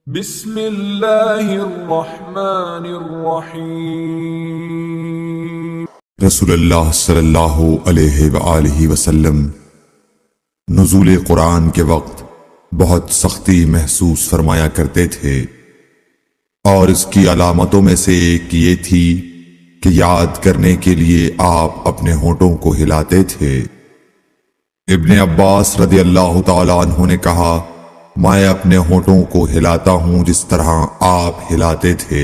بسم اللہ الرحمن الرحیم۔ رسول اللہ صلی اللہ علیہ وآلہ وسلم نزول قرآن کے وقت بہت سختی محسوس فرمایا کرتے تھے، اور اس کی علامتوں میں سے ایک یہ تھی کہ یاد کرنے کے لیے آپ اپنے ہونٹوں کو ہلاتے تھے۔ ابن عباس رضی اللہ تعالیٰ عنہ نے کہا، میں اپنے ہونٹوں کو ہلاتا ہوں جس طرح آپ ہلاتے تھے۔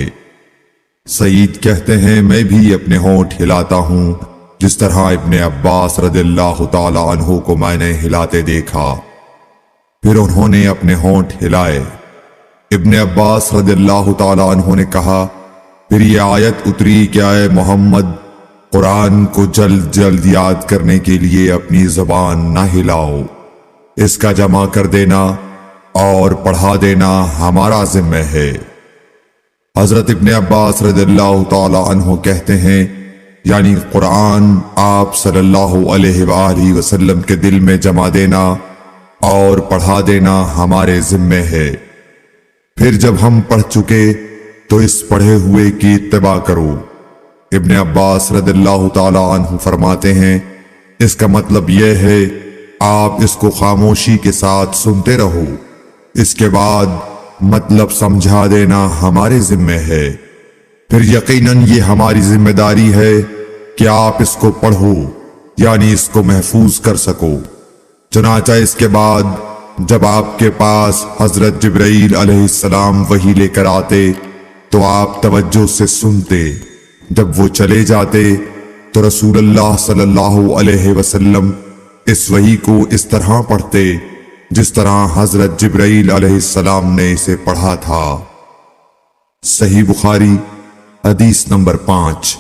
سعید کہتے ہیں، میں بھی اپنے ہونٹ ہلاتا ہوں جس طرح ابن عباس رضی اللہ تعالیٰ عنہ کو میں نے ہلاتے دیکھا۔ پھر انہوں نے اپنے ہونٹ ہلائے۔ ابن عباس رضی اللہ تعالیٰ عنہ نے کہا، پھر یہ آیت اتری کہ اے محمد، قرآن کو جلد جلد یاد کرنے کے لیے اپنی زبان نہ ہلاؤ، اس کا جمع کر دینا اور پڑھا دینا ہمارا ذمہ ہے۔ حضرت ابن عباس رضی اللہ تعالی عنہ کہتے ہیں، یعنی قرآن آپ صلی اللہ علیہ وآلہ وسلم کے دل میں جمع دینا اور پڑھا دینا ہمارے ذمہ ہے۔ پھر جب ہم پڑھ چکے تو اس پڑھے ہوئے کی اتباع کرو۔ ابن عباس رضی اللہ تعالی عنہ فرماتے ہیں، اس کا مطلب یہ ہے آپ اس کو خاموشی کے ساتھ سنتے رہو، اس کے بعد مطلب سمجھا دینا ہمارے ذمہ ہے۔ پھر یقیناً یہ ہماری ذمہ داری ہے کہ آپ اس کو پڑھو، یعنی اس کو محفوظ کر سکو۔ چنانچہ اس کے بعد جب آپ کے پاس حضرت جبرائیل علیہ السلام وحی لے کر آتے تو آپ توجہ سے سنتے، جب وہ چلے جاتے تو رسول اللہ صلی اللہ علیہ وسلم اس وحی کو اس طرح پڑھتے جس طرح حضرت جبرائیل علیہ السلام نے اسے پڑھا تھا۔ صحیح بخاری حدیث نمبر 5۔